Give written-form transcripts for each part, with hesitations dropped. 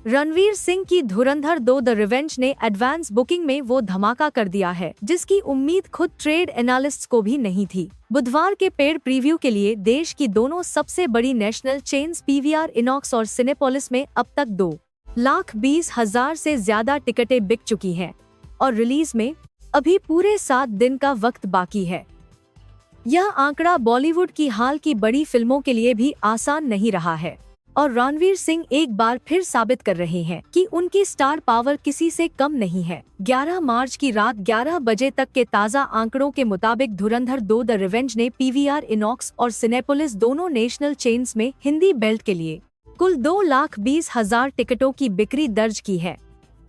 रणवीर सिंह की धुरंधर 2 the revenge ने advance booking में वो धमाका कर दिया है जिसकी उम्मीद खुद ट्रेड एनालिस्ट्स को भी नहीं थी। बुधवार के पेड प्रीव्यू के लिए देश की दोनों सबसे बड़ी नेशनल चेन्स पीवीआर इनॉक्स और सिनेपोलिस में अब तक 2,20,000 से ज्यादा टिकटें बिक चुकी हैं और रिलीज में अभी पूरे 7 दिन का वक्त बाकी है। यह आंकड़ा बॉलीवुड की हाल की बड़ी फिल्मों के लिए भी आसान नहीं रहा है और रणवीर सिंह एक बार फिर साबित कर रहे हैं कि उनकी स्टार पावर किसी से कम नहीं है। 11 मार्च की रात 11 बजे तक के ताज़ा आंकड़ों के मुताबिक धुरंधर 2 द रिवेंज ने पीवीआर इनॉक्स और सिनेपोलिस दोनों नेशनल चेन्स में हिंदी बेल्ट के लिए कुल 2,20,000 टिकटों की बिक्री दर्ज की है।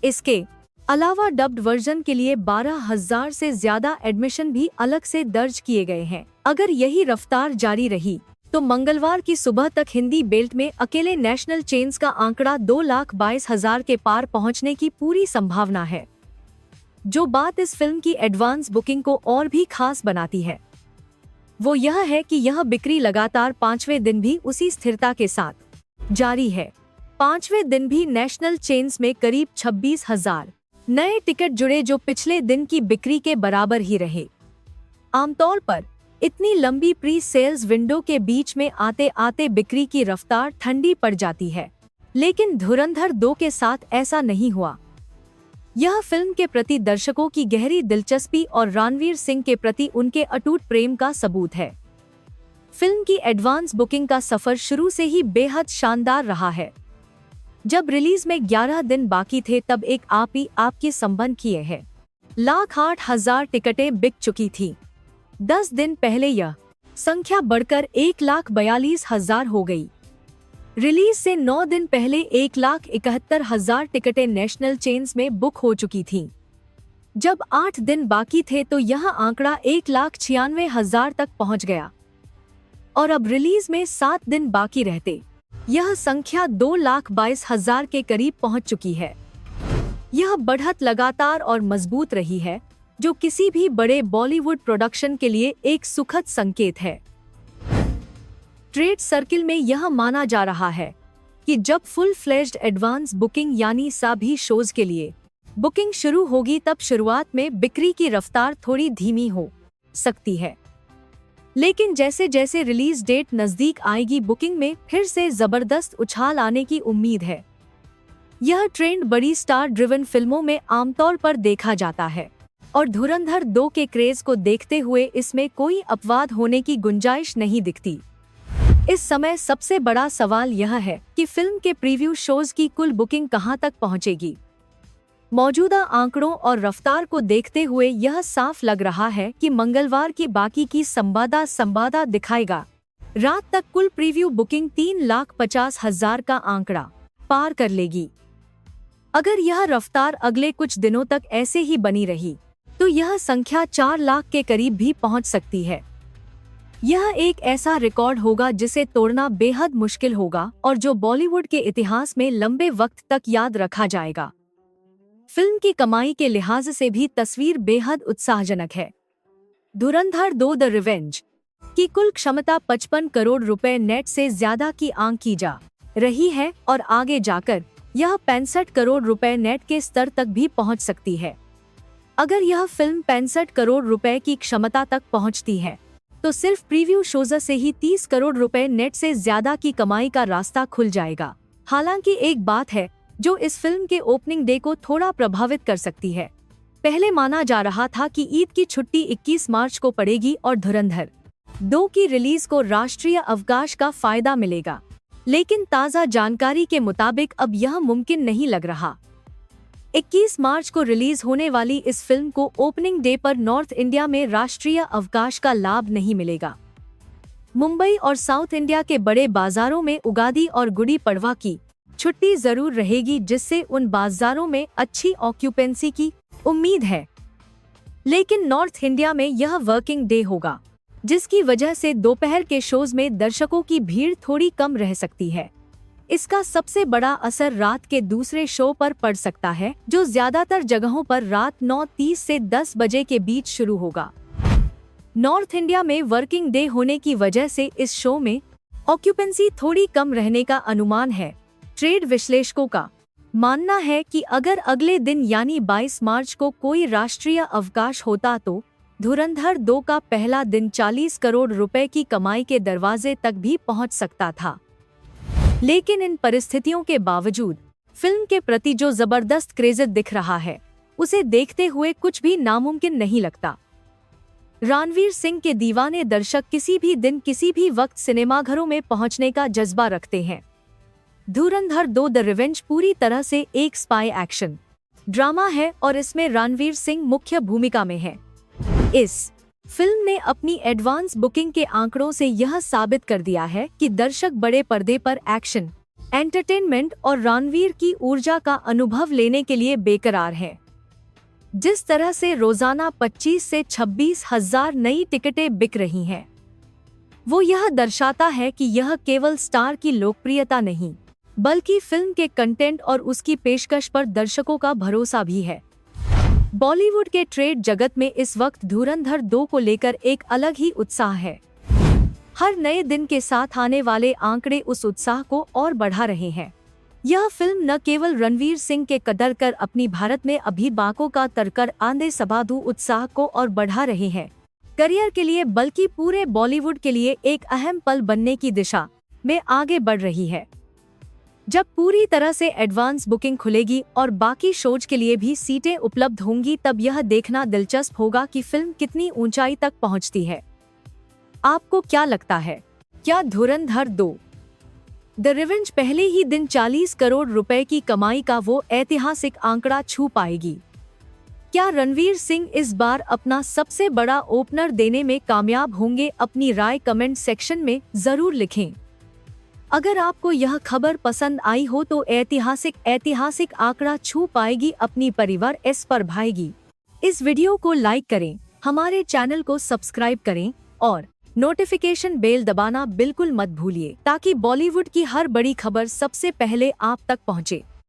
इसके अलावा डब्ड वर्जन के लिए 12,000 से ज्यादा एडमिशन भी अलग से दर्ज किए गए हैं। अगर यही रफ्तार जारी रही तो मंगलवार की सुबह तक हिंदी बेल्ट में अकेले नेशनल चेन्स का आंकड़ा 2,22,000 के पार पहुंचने की पूरी संभावना है। जो बात इस फिल्म की एडवांस बुकिंग को और भी खास बनाती है वो यह है कि यह बिक्री लगातार 5वें दिन भी उसी स्थिरता के साथ जारी है। 5वें दिन भी नेशनल चेन्स में करीब 26,000 नए टिकट जुड़े जो पिछले दिन की बिक्री के बराबर ही रहे। आमतौर पर इतनी लंबी प्री सेल्स विंडो के बीच में आते आते बिक्री की रफ्तार ठंडी पड़ जाती है, लेकिन धुरंधर 2 के साथ ऐसा नहीं हुआ। यह फिल्म के प्रति दर्शकों की गहरी दिलचस्पी और रणवीर सिंह के प्रति उनके अटूट प्रेम का सबूत है। फिल्म की एडवांस बुकिंग का सफर शुरू से ही बेहद शानदार रहा है। जब रिलीज में 11 दिन बाकी थे तब एक आप ही आपके संबंध किए हैं 1,08,000 टिकटें बिक चुकी थी। 10 दिन पहले यह संख्या बढ़कर 1,42,000 हो गई। रिलीज से 9 दिन पहले 1,71,000 टिकटें नेशनल चेन्स में बुक हो चुकी थीं। जब 8 दिन बाकी थे तो यह आंकड़ा 1,96,000 तक पहुंच गया और अब रिलीज में 7 दिन बाकी रहते यह संख्या 2,22,000 के करीब पहुंच चुकी है। यह बढ़त लगातार और मजबूत रही है जो किसी भी बड़े बॉलीवुड प्रोडक्शन के लिए एक सुखद संकेत है। ट्रेड सर्किल में यह माना जा रहा है कि जब फुल फ्लेज्ड एडवांस बुकिंग यानी सभी शोज के लिए बुकिंग शुरू होगी तब शुरुआत में बिक्री की रफ्तार थोड़ी धीमी हो सकती है, लेकिन जैसे जैसे रिलीज डेट नजदीक आएगी बुकिंग में फिर से जबरदस्त उछाल आने की उम्मीद है। यह ट्रेंड बड़ी स्टार ड्रिवन फिल्मों में आमतौर पर देखा जाता है और धुरंधर 2 के क्रेज को देखते हुए इसमें कोई अपवाद होने की गुंजाइश नहीं दिखती। इस समय सबसे बड़ा सवाल यह है कि फिल्म के प्रीव्यू शोज की कुल बुकिंग कहां तक पहुंचेगी। मौजूदा आंकड़ों और रफ्तार को देखते हुए यह साफ लग रहा है कि मंगलवार की बाकी की संवादा दिखाएगा। रात तक कुल प्रीव्यू बुकिंग 3,50,000 का आंकड़ा पार कर लेगी। अगर यह रफ्तार अगले कुछ दिनों तक ऐसे ही बनी रही तो यह संख्या 4 लाख के करीब भी पहुंच सकती है। यह एक ऐसा रिकॉर्ड होगा जिसे तोड़ना बेहद मुश्किल होगा और जो बॉलीवुड के इतिहास में लंबे वक्त तक याद रखा जाएगा। फिल्म की कमाई के लिहाज से भी तस्वीर बेहद उत्साहजनक है। धुरंधर 2 द रिवेंज की कुल क्षमता 55 करोड़ रुपए नेट से ज्यादा की आंक की जा रही है और आगे जाकर यह 65 करोड़ रुपए नेट के स्तर तक भी पहुंच सकती है। अगर यह फिल्म 65 करोड़ रुपए की क्षमता तक पहुंचती है तो सिर्फ प्रीव्यू शोज से ही 30 करोड़ रुपए नेट से ज्यादा की कमाई का रास्ता खुल जाएगा। हालांकि एक बात है जो इस फिल्म के ओपनिंग डे को थोड़ा प्रभावित कर सकती है। पहले माना जा रहा था कि ईद की छुट्टी 21 मार्च को पड़ेगी और धुरंधर 2 की रिलीज को राष्ट्रीय अवकाश का फायदा मिलेगा, लेकिन ताज़ा जानकारी के मुताबिक अब यह मुमकिन नहीं लग रहा। 21 मार्च को रिलीज होने वाली इस फिल्म को ओपनिंग डे पर नॉर्थ इंडिया में राष्ट्रीय अवकाश का लाभ नहीं मिलेगा। मुंबई और साउथ इंडिया के बड़े बाजारों में उगादी और गुड़ी पड़वा की छुट्टी जरूर रहेगी, जिससे उन बाजारों में अच्छी ऑक्यूपेंसी की उम्मीद है। लेकिन नॉर्थ इंडिया में यह वर्किंग डे होगा, जिसकी वजह से दोपहर के शोज में दर्शकों की भीड़ थोड़ी कम रह सकती है। इसका सबसे बड़ा असर रात के दूसरे शो पर पड़ सकता है, जो ज्यादातर जगहों पर रात 9:30 से 10 बजे के बीच शुरू होगा। नॉर्थ इंडिया में वर्किंग डे होने की वजह से इस शो में ऑक्यूपेंसी थोड़ी कम रहने का अनुमान है। ट्रेड विश्लेषकों का मानना है कि अगर अगले दिन यानी 22 मार्च को कोई राष्ट्रीय अवकाश होता तो धुरंधर 2 का पहला दिन 40 करोड़ रुपए की कमाई के दरवाजे तक भी पहुंच सकता था। लेकिन इन परिस्थितियों के बावजूद फिल्म के प्रति जो जबरदस्त क्रेज दिख रहा है, उसे देखते हुए कुछ भी नामुमकिन नहीं लगता। रणवीर सिंह के दीवाने दर्शक किसी भी दिन किसी भी वक्त सिनेमाघरों में पहुंचने का जज्बा रखते हैं। धुरंधर 2 द रिवेंज पूरी तरह से एक स्पाई एक्शन ड्रामा है और इसमें रणवीर सिंह मुख्य भूमिका में है। इस फिल्म ने अपनी एडवांस बुकिंग के आंकड़ों से यह साबित कर दिया है कि दर्शक बड़े पर्दे पर एक्शन, एंटरटेनमेंट और रणवीर की ऊर्जा का अनुभव लेने के लिए बेकरार है। जिस तरह से रोजाना 25 से 26 हजार नई टिकटें बिक रही हैं, वो यह दर्शाता है कि यह केवल स्टार की लोकप्रियता नहीं, बल्कि फिल्म के कंटेंट और उसकी पेशकश पर दर्शकों का भरोसा भी है। बॉलीवुड के ट्रेड जगत में इस वक्त धुरंधर 2 को लेकर एक अलग ही उत्साह है। हर नए दिन के साथ आने वाले आंकड़े उस उत्साह को और बढ़ा रहे हैं। यह फिल्म न केवल रणवीर सिंह के कदर कर अपनी भारत में अभिभावकों का तरकर आंधे सबाधु उत्साह को और बढ़ा रहे हैं करियर के लिए, बल्कि पूरे बॉलीवुड के लिए एक अहम पल बनने की दिशा में आगे बढ़ रही है। जब पूरी तरह से एडवांस बुकिंग खुलेगी और बाकी शोज के लिए भी सीटें उपलब्ध होंगी, तब यह देखना दिलचस्प होगा कि फिल्म कितनी ऊंचाई तक पहुंचती है। आपको क्या लगता है, क्या धुरंधर 2 द रिवेंज पहले ही दिन 40 करोड़ रुपए की कमाई का वो ऐतिहासिक आंकड़ा छू पाएगी? क्या रणवीर सिंह इस बार अपना सबसे बड़ा ओपनर देने में कामयाब होंगे? अपनी राय कमेंट सेक्शन में जरूर लिखें। अगर आपको यह खबर पसंद आई हो तो ऐतिहासिक आंकड़ा छू पाएगी अपनी परिवार एस पर भाएगी। इस वीडियो को लाइक करें, हमारे चैनल को सब्सक्राइब करें और नोटिफिकेशन बेल दबाना बिल्कुल मत भूलिए, ताकि बॉलीवुड की हर बड़ी खबर सबसे पहले आप तक पहुंचे।